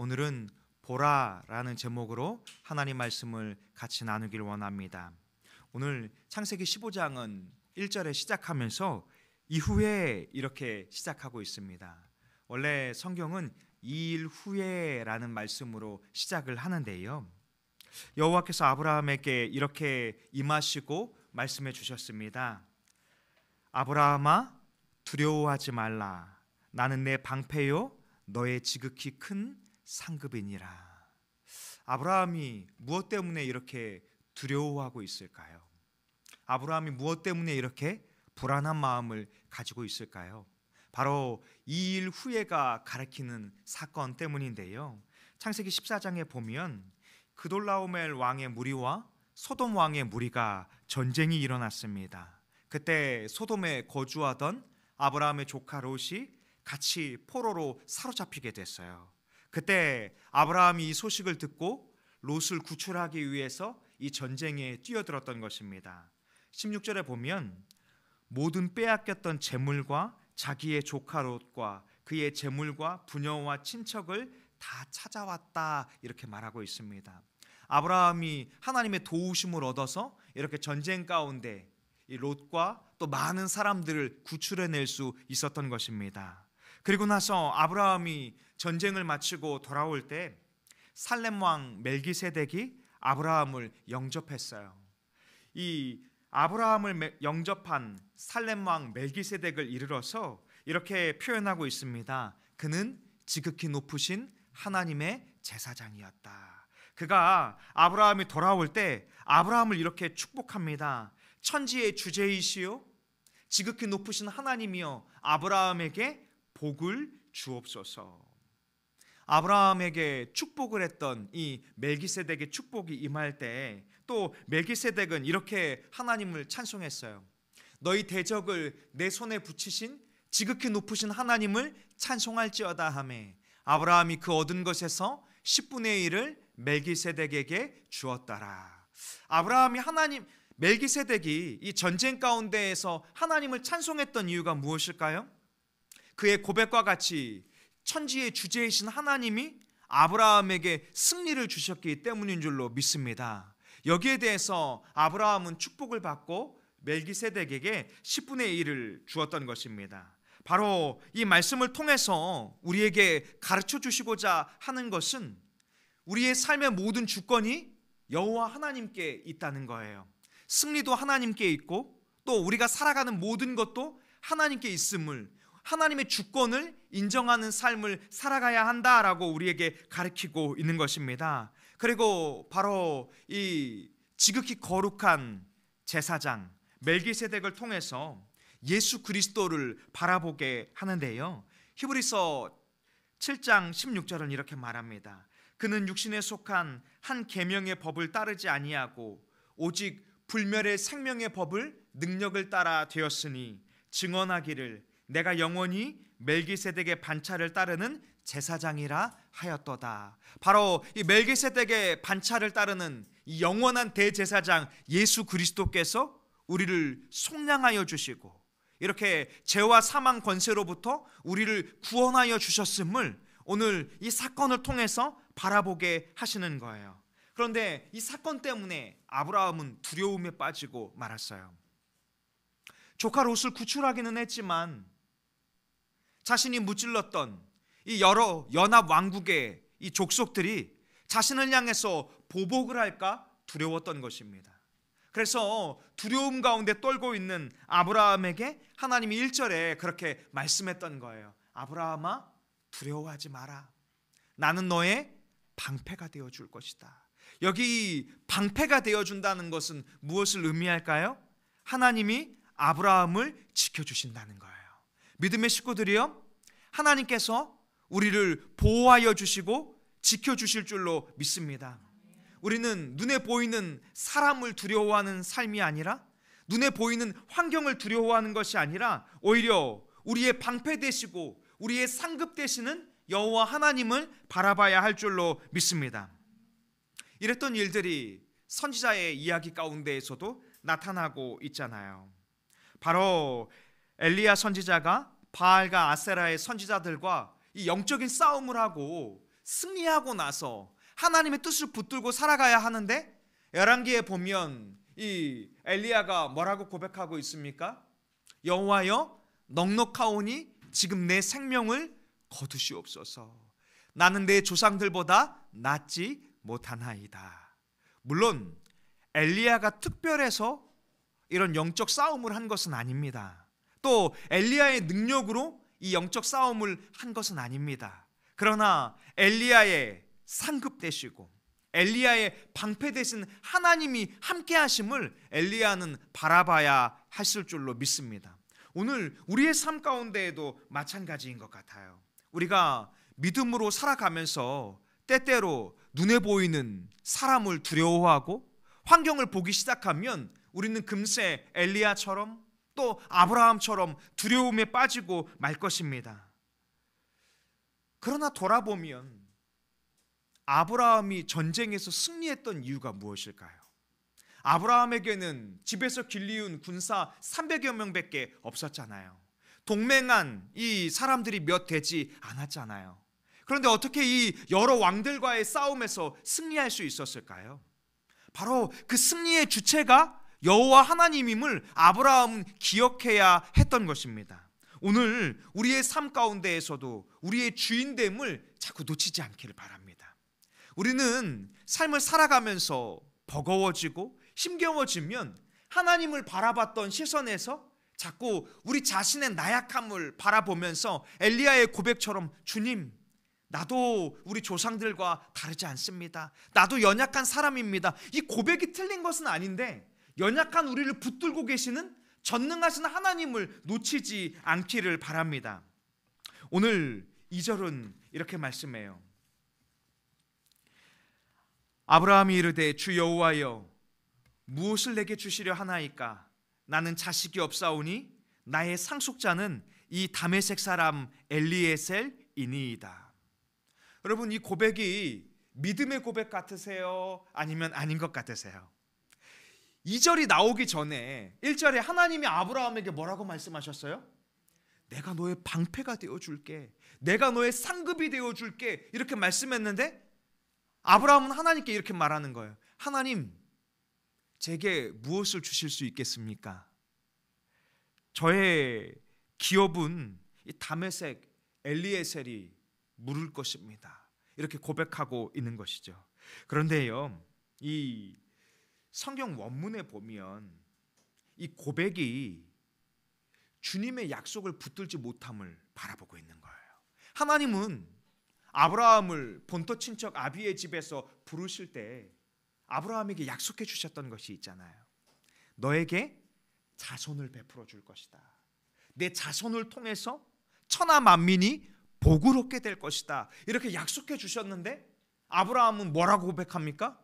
오늘은 보라라는 제목으로 하나님 말씀을 같이 나누길 원합니다. 오늘 창세기 15장은 1절에 시작하면서 이후에 이렇게 시작하고 있습니다. 원래 성경은 2일 후에라는 말씀으로 시작을 하는데요. 여호와께서 아브라함에게 이렇게 임하시고 말씀해 주셨습니다. 아브라함아, 두려워하지 말라. 나는 내 방패요 너의 지극히 큰 상급이니라. 아브라함이 무엇 때문에 이렇게 두려워하고 있을까요? 아브라함이 무엇 때문에 이렇게 불안한 마음을 가지고 있을까요? 바로 2일 후에가 가리키는 사건 때문인데요. 창세기 14장에 보면 그돌라오멜 왕의 무리와 소돔 왕의 무리가 전쟁이 일어났습니다. 그때 소돔에 거주하던 아브라함의 조카 롯이 같이 포로로 사로잡히게 됐어요. 그때 아브라함이 이 소식을 듣고 롯을 구출하기 위해서 이 전쟁에 뛰어들었던 것입니다. 16절에 보면 모든 빼앗겼던 재물과 자기의 조카 롯과 그의 재물과 부녀와 친척을 다 찾아왔다 이렇게 말하고 있습니다. 아브라함이 하나님의 도우심을 얻어서 이렇게 전쟁 가운데 이 롯과 또 많은 사람들을 구출해낼 수 있었던 것입니다. 그리고 나서 아브라함이 전쟁을 마치고 돌아올 때 살렘 왕 멜기세덱이 아브라함을 영접했어요. 이 아브라함을 영접한 살렘 왕 멜기세덱을 이르러서 이렇게 표현하고 있습니다. 그는 지극히 높으신 하나님의 제사장이었다. 그가 아브라함이 돌아올 때 아브라함을 이렇게 축복합니다. 천지의 주제이시요 지극히 높으신 하나님이여 아브라함에게 복을 주옵소서. 아브라함에게 축복을 했던 이 멜기세덱의 축복이 임할 때 또 멜기세덱은 이렇게 하나님을 찬송했어요. 너희 대적을 내 손에 붙이신 지극히 높으신 하나님을 찬송할지어다 하매 아브라함이 그 얻은 것에서 10분의 1을 멜기세덱에게 주었더라. 아브라함이 멜기세덱이 이 전쟁 가운데에서 하나님을 찬송했던 이유가 무엇일까요? 그의 고백과 같이 천지의 주제이신 하나님이 아브라함에게 승리를 주셨기 때문인 줄로 믿습니다. 여기에 대해서 아브라함은 축복을 받고 멜기세덱에게 10분의 1을 주었던 것입니다. 바로 이 말씀을 통해서 우리에게 가르쳐 주시고자 하는 것은 우리의 삶의 모든 주권이 여호와 하나님께 있다는 거예요. 승리도 하나님께 있고 또 우리가 살아가는 모든 것도 하나님께 있음을, 하나님의 주권을 인정하는 삶을 살아가야 한다라고 우리에게 가르치고 있는 것입니다. 그리고 바로 이 지극히 거룩한 제사장 멜기세덱을 통해서 예수 그리스도를 바라보게 하는데요. 히브리서 7장 16절은 이렇게 말합니다. 그는 육신에 속한 한 계명의 법을 따르지 아니하고 오직 불멸의 생명의 법을 능력을 따라 되었으니 증언하기를 내가 영원히 멜기세덱의 반차를 따르는 제사장이라 하였도다. 바로 이 멜기세덱의 반차를 따르는 이 영원한 대제사장 예수 그리스도께서 우리를 속량하여 주시고 이렇게 죄와 사망 권세로부터 우리를 구원하여 주셨음을 오늘 이 사건을 통해서 바라보게 하시는 거예요. 그런데 이 사건 때문에 아브라함은 두려움에 빠지고 말았어요. 조카 롯을 구출하기는 했지만 자신이 무찔렀던 이 여러 연합 왕국의 이 족속들이 자신을 향해서 보복을 할까 두려웠던 것입니다. 그래서 두려움 가운데 떨고 있는 아브라함에게 하나님이 1절에 그렇게 말씀했던 거예요. 아브라함아, 두려워하지 마라. 나는 너의 방패가 되어줄 것이다. 여기 방패가 되어준다는 것은 무엇을 의미할까요? 하나님이 아브라함을 지켜주신다는 거예요. 믿음의 식구들이요, 하나님께서 우리를 보호하여 주시고 지켜주실 줄로 믿습니다. 우리는 눈에 보이는 사람을 두려워하는 삶이 아니라, 눈에 보이는 환경을 두려워하는 것이 아니라 오히려 우리의 방패 되시고 우리의 상급 되시는 여호와 하나님을 바라봐야 할 줄로 믿습니다. 이랬던 일들이 선지자의 이야기 가운데에서도 나타나고 있잖아요. 바로 엘리야 선지자가 바알과 아세라의 선지자들과 이 영적인 싸움을 하고 승리하고 나서 하나님의 뜻을 붙들고 살아가야 하는데, 열왕기에 보면 이 엘리야가 뭐라고 고백하고 있습니까? 여호와여, 넉넉하오니 지금 내 생명을 거두시옵소서. 나는 내 조상들보다 낫지 못하나이다. 물론 엘리야가 특별해서 이런 영적 싸움을 한 것은 아닙니다. 또 엘리야의 능력으로 이 영적 싸움을 한 것은 아닙니다. 그러나 엘리야의 상급 되시고 엘리야의 방패 되신 하나님이 함께 하심을 엘리야는 바라봐야 했을 줄로 믿습니다. 오늘 우리의 삶 가운데에도 마찬가지인 것 같아요. 우리가 믿음으로 살아가면서 때때로 눈에 보이는 사람을 두려워하고 환경을 보기 시작하면 우리는 금세 엘리야처럼 또 아브라함처럼 두려움에 빠지고 말 것입니다. 그러나 돌아보면 아브라함이 전쟁에서 승리했던 이유가 무엇일까요? 아브라함에게는 집에서 길리운 군사 300여 명밖에 없었잖아요. 동맹한 이 사람들이 몇 되지 않았잖아요. 그런데 어떻게 이 여러 왕들과의 싸움에서 승리할 수 있었을까요? 바로 그 승리의 주체가 여호와 하나님임을 아브라함은 기억해야 했던 것입니다. 오늘 우리의 삶 가운데에서도 우리의 주인됨을 자꾸 놓치지 않기를 바랍니다. 우리는 삶을 살아가면서 버거워지고 힘겨워지면 하나님을 바라봤던 시선에서 자꾸 우리 자신의 나약함을 바라보면서 엘리야의 고백처럼 주님, 나도 우리 조상들과 다르지 않습니다. 나도 연약한 사람입니다. 이 고백이 틀린 것은 아닌데 연약한 우리를 붙들고 계시는 전능하신 하나님을 놓치지 않기를 바랍니다. 오늘 2절은 이렇게 말씀해요. 아브라함이 이르되 주 여호와여 무엇을 내게 주시려 하나이까? 나는 자식이 없사오니 나의 상속자는 이 다메섹 사람 엘리에셀이니이다. 여러분, 이 고백이 믿음의 고백 같으세요? 아니면 아닌 것 같으세요? 2절이 나오기 전에 1절에 하나님이 아브라함에게 뭐라고 말씀하셨어요? 내가 너의 방패가 되어줄게, 내가 너의 상급이 되어줄게, 이렇게 말씀했는데 아브라함은 하나님께 이렇게 말하는 거예요. 하나님, 제게 무엇을 주실 수 있겠습니까? 저의 기업은 이 다메섹 엘리에셀이 물을 것입니다. 이렇게 고백하고 있는 것이죠. 그런데요, 이 성경 원문에 보면 이 고백이 주님의 약속을 붙들지 못함을 바라보고 있는 거예요. 하나님은 아브라함을 본토 친척 아비의 집에서 부르실 때 아브라함에게 약속해 주셨던 것이 있잖아요. 너에게 자손을 베풀어 줄 것이다. 내 자손을 통해서 천하 만민이 복을 얻게 될 것이다. 이렇게 약속해 주셨는데 아브라함은 뭐라고 고백합니까?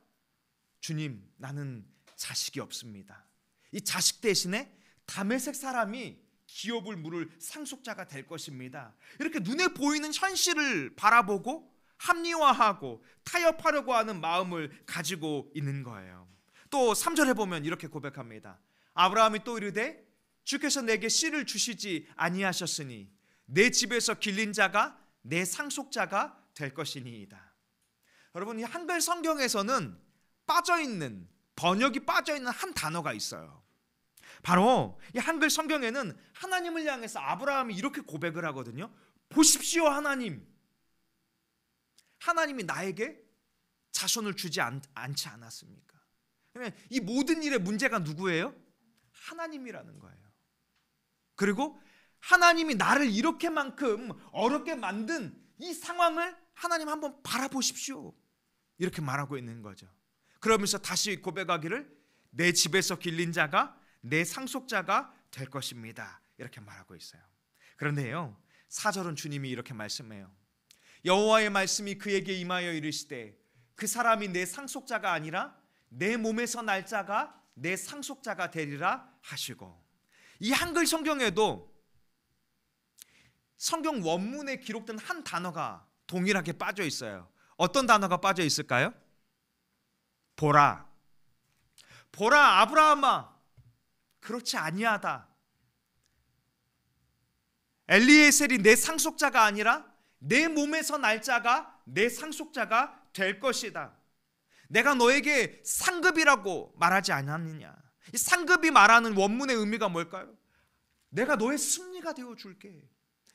주님, 나는 자식이 없습니다. 이 자식 대신에 다메섹 사람이 기업을 물을 상속자가 될 것입니다. 이렇게 눈에 보이는 현실을 바라보고 합리화하고 타협하려고 하는 마음을 가지고 있는 거예요. 또 3절에 보면 이렇게 고백합니다. 아브라함이 또 이르되 주께서 내게 씨를 주시지 아니하셨으니 내 집에서 길린 자가 내 상속자가 될 것이니이다. 여러분, 이 한글 성경에서는 빠져있는, 번역이 빠져있는 한 단어가 있어요. 바로 이 한글 성경에는 하나님을 향해서 아브라함이 이렇게 고백을 하거든요. 보십시오 하나님, 하나님이 나에게 자손을 주지 않지 않았습니까? 그러면 이 모든 일의 문제가 누구예요? 하나님이라는 거예요. 그리고 하나님이 나를 이렇게만큼 어렵게 만든 이 상황을 하나님 한번 바라보십시오, 이렇게 말하고 있는 거죠. 그러면서 다시 고백하기를 내 집에서 길린 자가 내 상속자가 될 것입니다, 이렇게 말하고 있어요. 그런데요, 4절은 주님이 이렇게 말씀해요. 여호와의 말씀이 그에게 임하여 이르시되 그 사람이 내 상속자가 아니라 내 몸에서 날 자가 내 상속자가 되리라 하시고, 이 한글 성경에도 성경 원문에 기록된 한 단어가 동일하게 빠져 있어요. 어떤 단어가 빠져 있을까요? 보라. 보라 아브라함아, 그렇지 아니하다. 엘리에셀이 내 상속자가 아니라 내 몸에서 날 자가 내 상속자가 될 것이다. 내가 너에게 상급이라고 말하지 않았느냐. 이 상급이 말하는 원문의 의미가 뭘까요? 내가 너의 승리가 되어줄게.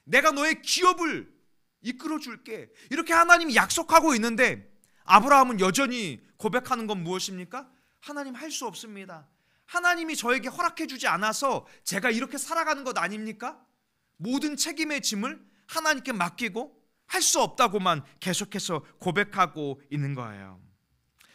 내가 너의 기업을 이끌어줄게. 이렇게 하나님이 약속하고 있는데 아브라함은 여전히 고백하는 건 무엇입니까? 하나님, 할 수 없습니다. 하나님이 저에게 허락해 주지 않아서 제가 이렇게 살아가는 것 아닙니까? 모든 책임의 짐을 하나님께 맡기고 할 수 없다고만 계속해서 고백하고 있는 거예요.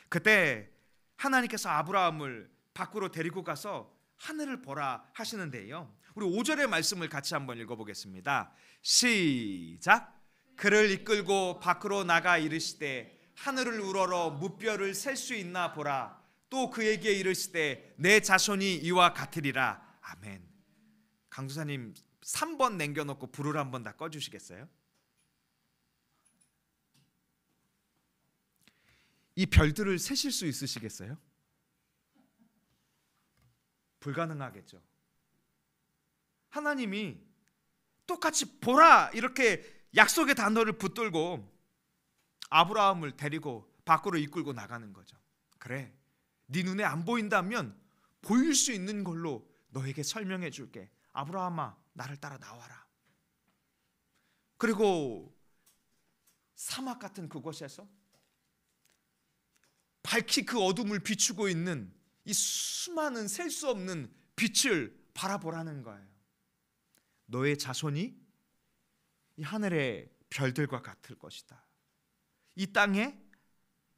그때 하나님께서 아브라함을 밖으로 데리고 가서 하늘을 보라 하시는데요, 우리 5절의 말씀을 같이 한번 읽어보겠습니다. 시작. 그를 이끌고 밖으로 나가 이르시되 하늘을 우러러 무뼈를 셀 수 있나 보라. 또 그에게 이르시되 내 자손이 이와 같으리라. 아멘. 강도사님 3번 남겨놓고 불을 한번 다 꺼주시겠어요? 이 별들을 세실 수 있으시겠어요? 불가능하겠죠. 하나님이 똑같이 보라 이렇게 약속의 단어를 붙들고 아브라함을 데리고 밖으로 이끌고 나가는 거죠. 그래, 네 눈에 안 보인다면 보일 수 있는 걸로 너에게 설명해 줄게. 아브라함아, 나를 따라 나와라. 그리고 사막 같은 그곳에서 밝히 그 어둠을 비추고 있는 이 수많은 셀 수 없는 빛을 바라보라는 거예요. 너의 자손이 이 하늘의 별들과 같을 것이다. 이 땅의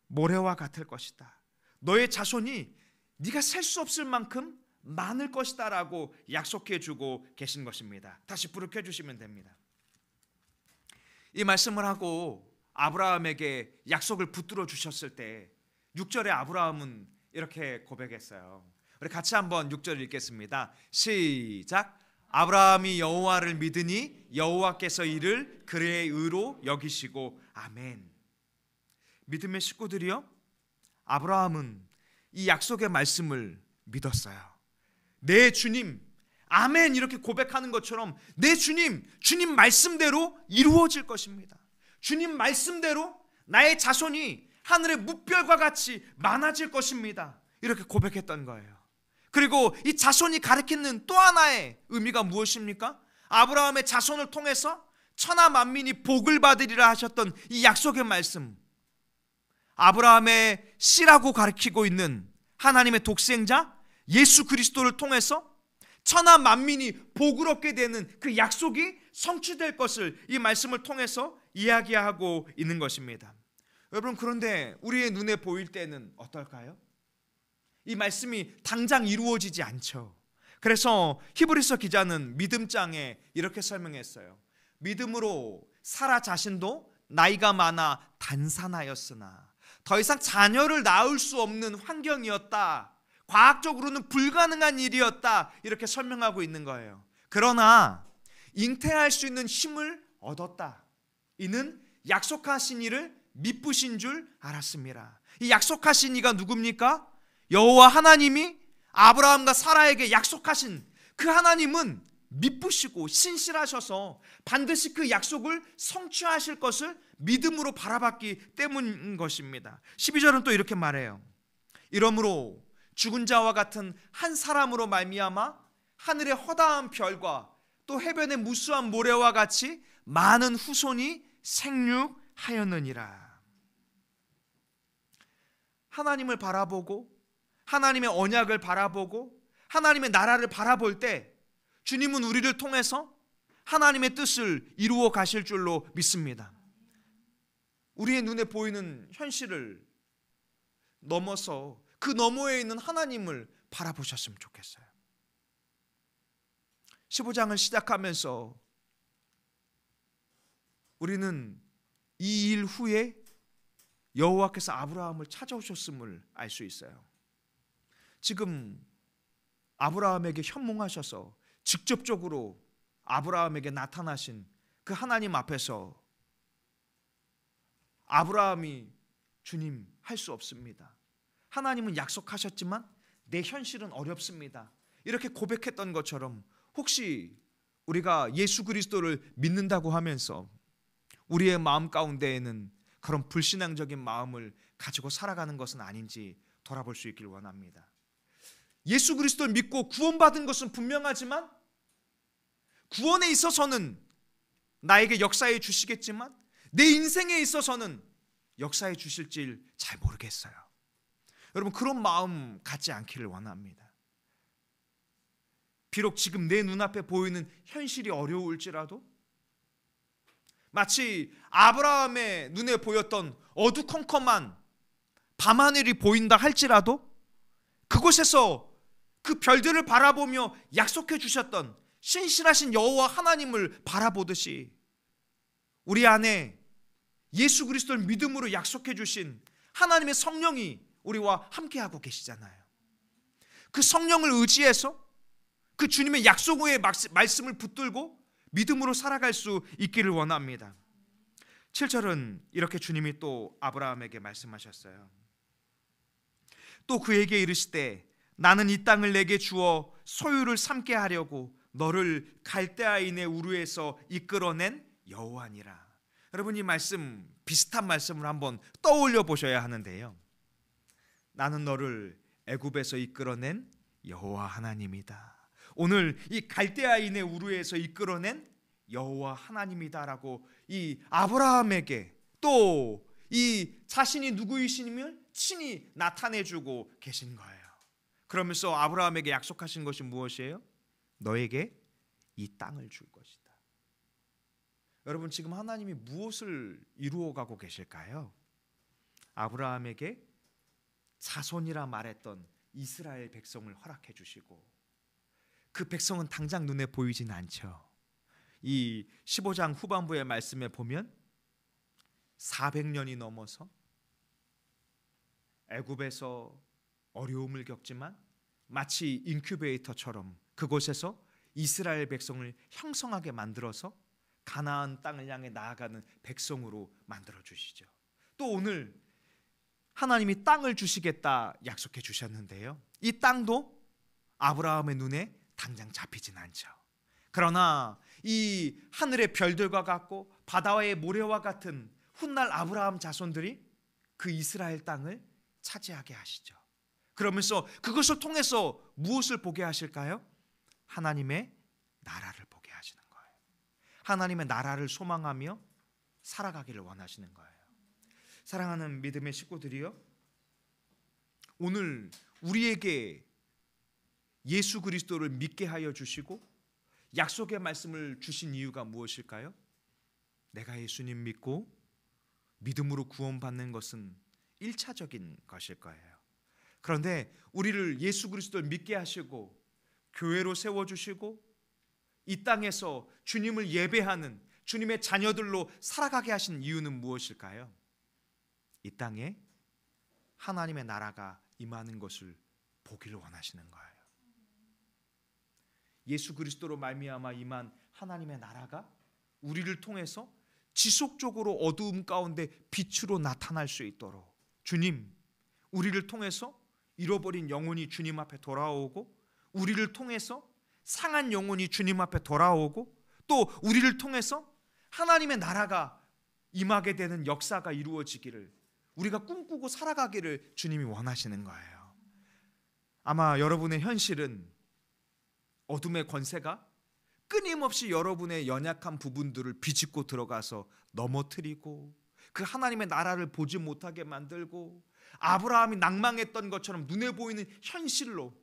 모래와 같을 것이다. 너의 자손이 네가 셀 수 없을 만큼 많을 것이다 라고 약속해 주고 계신 것입니다. 다시 불을 켜주시면 됩니다. 이 말씀을 하고 아브라함에게 약속을 붙들어 주셨을 때 6절에 아브라함은 이렇게 고백했어요. 우리 같이 한번 6절 읽겠습니다. 시작. 아브라함이 여호와를 믿으니 여호와께서 이를 그의 의로 여기시고. 아멘. 믿음의 식구들이요, 아브라함은 이 약속의 말씀을 믿었어요. 내 주님, 아멘 이렇게 고백하는 것처럼 내 주님, 주님 말씀대로 이루어질 것입니다. 주님 말씀대로 나의 자손이 하늘의 무별과 같이 많아질 것입니다. 이렇게 고백했던 거예요. 그리고 이 자손이 가리키는 또 하나의 의미가 무엇입니까? 아브라함의 자손을 통해서 천하 만민이 복을 받으리라 하셨던 이 약속의 말씀, 아브라함의 씨라고 가리키고 있는 하나님의 독생자 예수 그리스도를 통해서 천하 만민이 복을 얻게 되는 그 약속이 성취될 것을 이 말씀을 통해서 이야기하고 있는 것입니다. 여러분, 그런데 우리의 눈에 보일 때는 어떨까요? 이 말씀이 당장 이루어지지 않죠. 그래서 히브리서 기자는 믿음장에 이렇게 설명했어요. 믿음으로 사라 자신도 나이가 많아 단산하였으나 더 이상 자녀를 낳을 수 없는 환경이었다. 과학적으로는 불가능한 일이었다. 이렇게 설명하고 있는 거예요. 그러나 잉태할 수 있는 힘을 얻었다. 이는 약속하신 이를 미쁘신 줄 알았습니다. 이 약속하신 이가 누굽니까? 여호와 하나님이 아브라함과 사라에게 약속하신 그 하나님은 미쁘시고 신실하셔서 반드시 그 약속을 성취하실 것을 믿음으로 바라봤기 때문인 것입니다. 12절은 또 이렇게 말해요. 이러므로 죽은 자와 같은 한 사람으로 말미암아 하늘의 허다한 별과 또 해변의 무수한 모래와 같이 많은 후손이 생육하였느니라. 하나님을 바라보고 하나님의 언약을 바라보고 하나님의 나라를 바라볼 때 주님은 우리를 통해서 하나님의 뜻을 이루어 가실 줄로 믿습니다. 우리의 눈에 보이는 현실을 넘어서 그 너머에 있는 하나님을 바라보셨으면 좋겠어요. 15장을 시작하면서 우리는 이 일 후에 여호와께서 아브라함을 찾아오셨음을 알 수 있어요. 지금 아브라함에게 현몽하셔서 직접적으로 아브라함에게 나타나신 그 하나님 앞에서 아브라함이 주님, 할 수 없습니다. 하나님은 약속하셨지만 내 현실은 어렵습니다. 이렇게 고백했던 것처럼 혹시 우리가 예수 그리스도를 믿는다고 하면서 우리의 마음 가운데에는 그런 불신앙적인 마음을 가지고 살아가는 것은 아닌지 돌아볼 수 있길 원합니다. 예수 그리스도를 믿고 구원받은 것은 분명하지만 구원에 있어서는 나에게 역사해 주시겠지만 내 인생에 있어서는 역사해 주실지 잘 모르겠어요. 여러분, 그런 마음 갖지 않기를 원합니다. 비록 지금 내 눈앞에 보이는 현실이 어려울지라도 마치 아브라함의 눈에 보였던 어두컴컴한 밤하늘이 보인다 할지라도 그곳에서 그 별들을 바라보며 약속해 주셨던 신실하신 여호와 하나님을 바라보듯이 우리 안에 예수 그리스도를 믿음으로 약속해 주신 하나님의 성령이 우리와 함께하고 계시잖아요. 그 성령을 의지해서 그 주님의 약속의 말씀을 붙들고 믿음으로 살아갈 수 있기를 원합니다. 7절은 이렇게 주님이 또 아브라함에게 말씀하셨어요. 또 그에게 이르시되 나는 이 땅을 내게 주어 소유를 삼게 하려고 너를 갈대아인의 우르에서 이끌어낸 여호와니라. 여러분, 이 말씀 비슷한 말씀을 한번 떠올려 보셔야 하는데요. 나는 너를 애굽에서 이끌어낸 여호와 하나님이다. 오늘 이 갈대아인의 우르에서 이끌어낸 여호와 하나님이다라고 이 아브라함에게 또 이 자신이 누구이심을 친히 나타내주고 계신 거예요. 그러면서 아브라함에게 약속하신 것이 무엇이에요? 너에게 이 땅을 줄 것이다. 여러분, 지금 하나님이 무엇을 이루어가고 계실까요? 아브라함에게 자손이라 말했던 이스라엘 백성을 허락해 주시고 그 백성은 당장 눈에 보이진 않죠. 이 15장 후반부의 말씀에 보면 400년이 넘어서 애굽에서 어려움을 겪지만 마치 인큐베이터처럼 그곳에서 이스라엘 백성을 형성하게 만들어서 가나안 땅을 향해 나아가는 백성으로 만들어 주시죠. 또 오늘 하나님이 땅을 주시겠다 약속해 주셨는데요. 이 땅도 아브라함의 눈에 당장 잡히진 않죠. 그러나 이 하늘의 별들과 같고 바다의 모래와 같은 훗날 아브라함 자손들이 그 이스라엘 땅을 차지하게 하시죠. 그러면서 그것을 통해서 무엇을 보게 하실까요? 하나님의 나라를 보게 하시는 거예요. 하나님의 나라를 소망하며 살아가기를 원하시는 거예요. 사랑하는 믿음의 식구들이요, 오늘 우리에게 예수 그리스도를 믿게 하여 주시고 약속의 말씀을 주신 이유가 무엇일까요? 내가 예수님 믿고 믿음으로 구원받는 것은 1차적인 것일 거예요. 그런데 우리를 예수 그리스도를 믿게 하시고 교회로 세워주시고 이 땅에서 주님을 예배하는 주님의 자녀들로 살아가게 하신 이유는 무엇일까요? 이 땅에 하나님의 나라가 임하는 것을 보기를 원하시는 거예요. 예수 그리스도로 말미암아 임한 하나님의 나라가 우리를 통해서 지속적으로 어두움 가운데 빛으로 나타날 수 있도록 주님, 우리를 통해서 잃어버린 영혼이 주님 앞에 돌아오고 우리를 통해서 상한 영혼이 주님 앞에 돌아오고 또 우리를 통해서 하나님의 나라가 임하게 되는 역사가 이루어지기를 우리가 꿈꾸고 살아가기를 주님이 원하시는 거예요. 아마 여러분의 현실은 어둠의 권세가 끊임없이 여러분의 연약한 부분들을 비집고 들어가서 넘어뜨리고 그 하나님의 나라를 보지 못하게 만들고 아브라함이 낭망했던 것처럼 눈에 보이는 현실로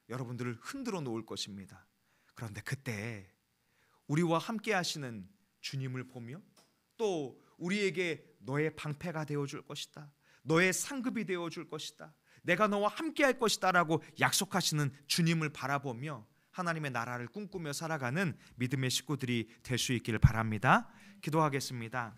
여러분들을 흔들어 놓을 것입니다. 그런데 그때 우리와 함께 하시는 주님을 보며 또 우리에게 너의 방패가 되어줄 것이다, 너의 상급이 되어줄 것이다, 내가 너와 함께 할 것이다 라고 약속하시는 주님을 바라보며 하나님의 나라를 꿈꾸며 살아가는 믿음의 식구들이 될 수 있기를 바랍니다. 기도하겠습니다.